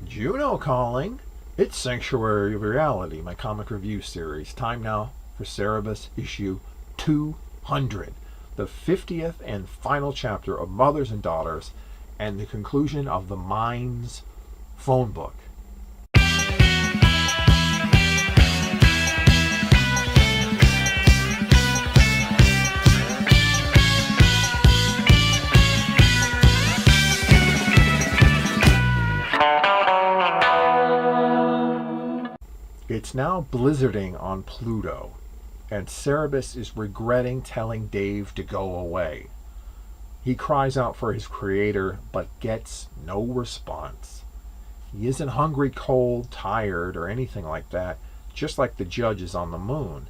Juno calling. It's Sanctuary of Reality, my comic review series. Time now for Cerebus issue 200, the 50th and final chapter of Mothers and Daughters, and the conclusion of the Mind's phone book. It's now blizzarding on Pluto, and Cerebus is regretting telling Dave to go away. He cries out for his creator, but gets no response. He isn't hungry, cold, tired, or anything like that, just like the judge is on the moon,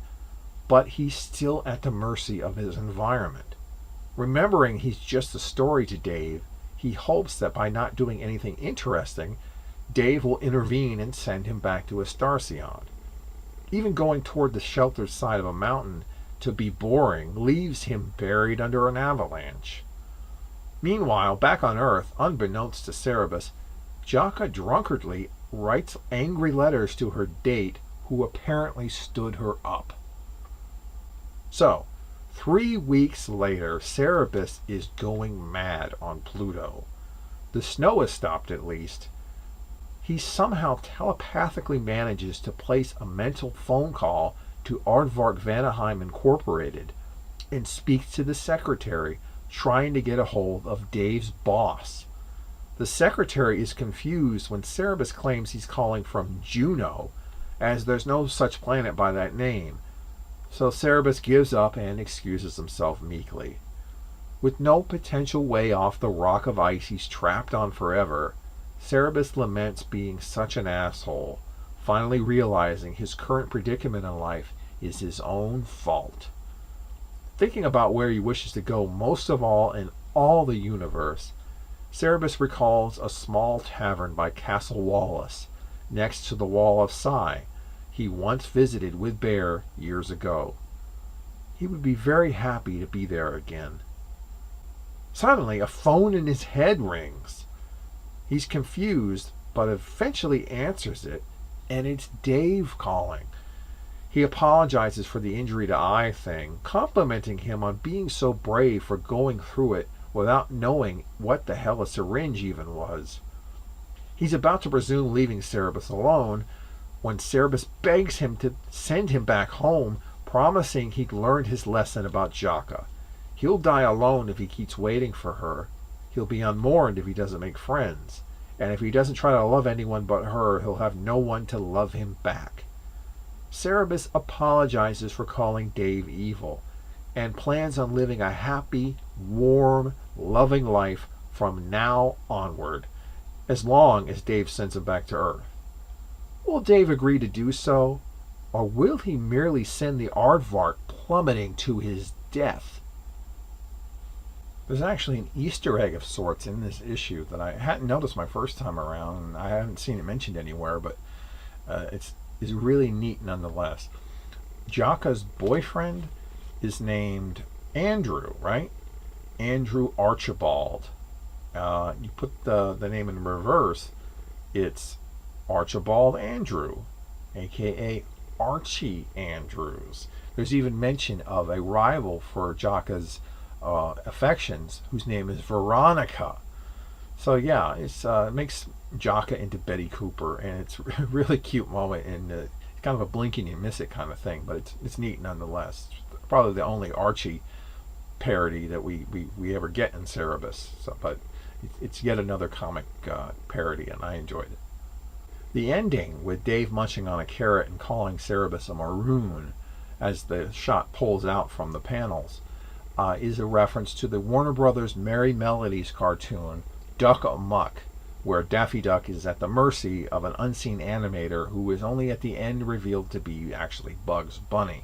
but he's still at the mercy of his environment. Remembering he's just a story to Dave, he hopes that by not doing anything interesting, Dave will intervene and send him back to Astarcion. Even going toward the sheltered side of a mountain to be boring leaves him buried under an avalanche. Meanwhile, back on Earth, unbeknownst to Cerebus, Jaka drunkardly writes angry letters to her date, who apparently stood her up. So, 3 weeks later, Cerebus is going mad on Pluto. The snow has stopped at least. He somehow telepathically manages to place a mental phone call to Aardvark Vanaheim Incorporated and speaks to the secretary, trying to get a hold of Dave's boss. The secretary is confused when Cerebus claims he's calling from Juno, as there's no such planet by that name. So Cerebus gives up and excuses himself meekly. With no potential way off the rock of ice he's trapped on forever, Cerebus laments being such an asshole, finally realizing his current predicament in life is his own fault. Thinking about where he wishes to go most of all in all the universe, Cerebus recalls a small tavern by Castle Wallace, next to the Wall of Psi, he once visited with Bear years ago. He would be very happy to be there again. Suddenly, a phone in his head rings. He's confused, but eventually answers it, and it's Dave calling. He apologizes for the injury to eye thing, complimenting him on being so brave for going through it without knowing what the hell a syringe even was. He's about to presume leaving Cerebus alone when Cerebus begs him to send him back home, promising he'd learned his lesson about Jaka. He'll die alone if he keeps waiting for her. He'll be unmourned if he doesn't make friends. And if he doesn't try to love anyone but her, he'll have no one to love him back. Cerebus apologizes for calling Dave evil, and plans on living a happy, warm, loving life from now onward, as long as Dave sends him back to Earth. Will Dave agree to do so, or will he merely send the Aardvark plummeting to his death? There's actually an Easter egg of sorts in this issue that I hadn't noticed my first time around, and I haven't seen it mentioned anywhere, but it's really neat nonetheless. Jaka's boyfriend is named Andrew, right? Andrew Archibald. You put the name in reverse, it's Archibald Andrew, aka Archie Andrews. There's even mention of a rival for Jaka's affections, whose name is Veronica. So yeah, it makes Jaka into Betty Cooper, and it's a really cute moment, and it's kind of a blink and you miss it kind of thing, but it's neat nonetheless. It's probably the only Archie parody that we ever get in Cerebus. So, but it's yet another comic parody, and I enjoyed it. The ending, with Dave munching on a carrot and calling Cerebus a maroon as the shot pulls out from the panels, is a reference to the Warner Brothers Merry Melodies cartoon Duck Amuck, where Daffy Duck is at the mercy of an unseen animator who is only at the end revealed to be actually Bugs Bunny.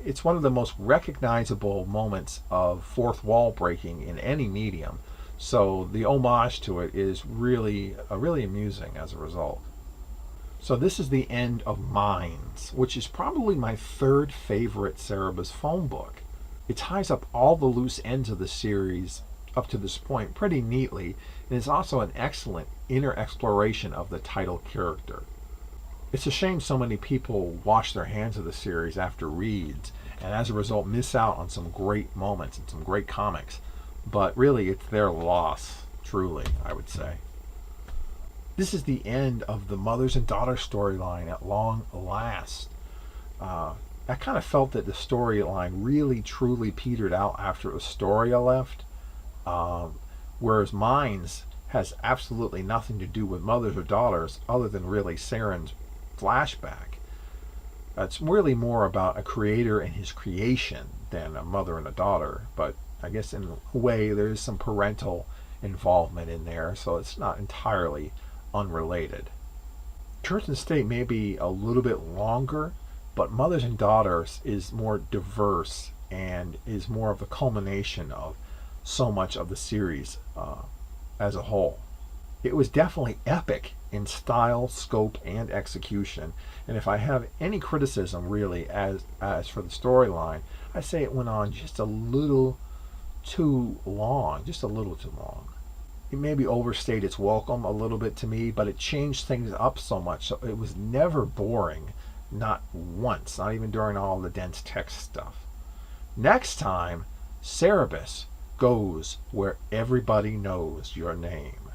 It's one of the most recognizable moments of fourth wall breaking in any medium, so the homage to it is really amusing as a result. So this is the end of Minds, which is probably my third favorite Cerebus phone book. It ties up all the loose ends of the series up to this point pretty neatly, and is also an excellent inner exploration of the title character. It's a shame so many people wash their hands of the series after reads, and as a result miss out on some great moments and some great comics. But really, it's their loss, truly, I would say. This is the end of the mothers and daughters storyline at long last. I kind of felt that the storyline really truly petered out after Astoria left, whereas Mines has absolutely nothing to do with mothers or daughters other than really Saren's flashback. It's really more about a creator and his creation than a mother and a daughter, but I guess in a way there is some parental involvement in there, so it's not entirely unrelated. Church and State may be a little bit longer, but Mothers and Daughters is more diverse and is more of the culmination of so much of the series as a whole. It was definitely epic in style, scope, and execution. And if I have any criticism really as for the storyline, I say it went on just a little too long, just a little too long. It maybe overstayed its welcome a little bit to me, but it changed things up so much so it was never boring, not once, not even during all the dense text stuff. Next time, Cerebus goes where everybody knows your name.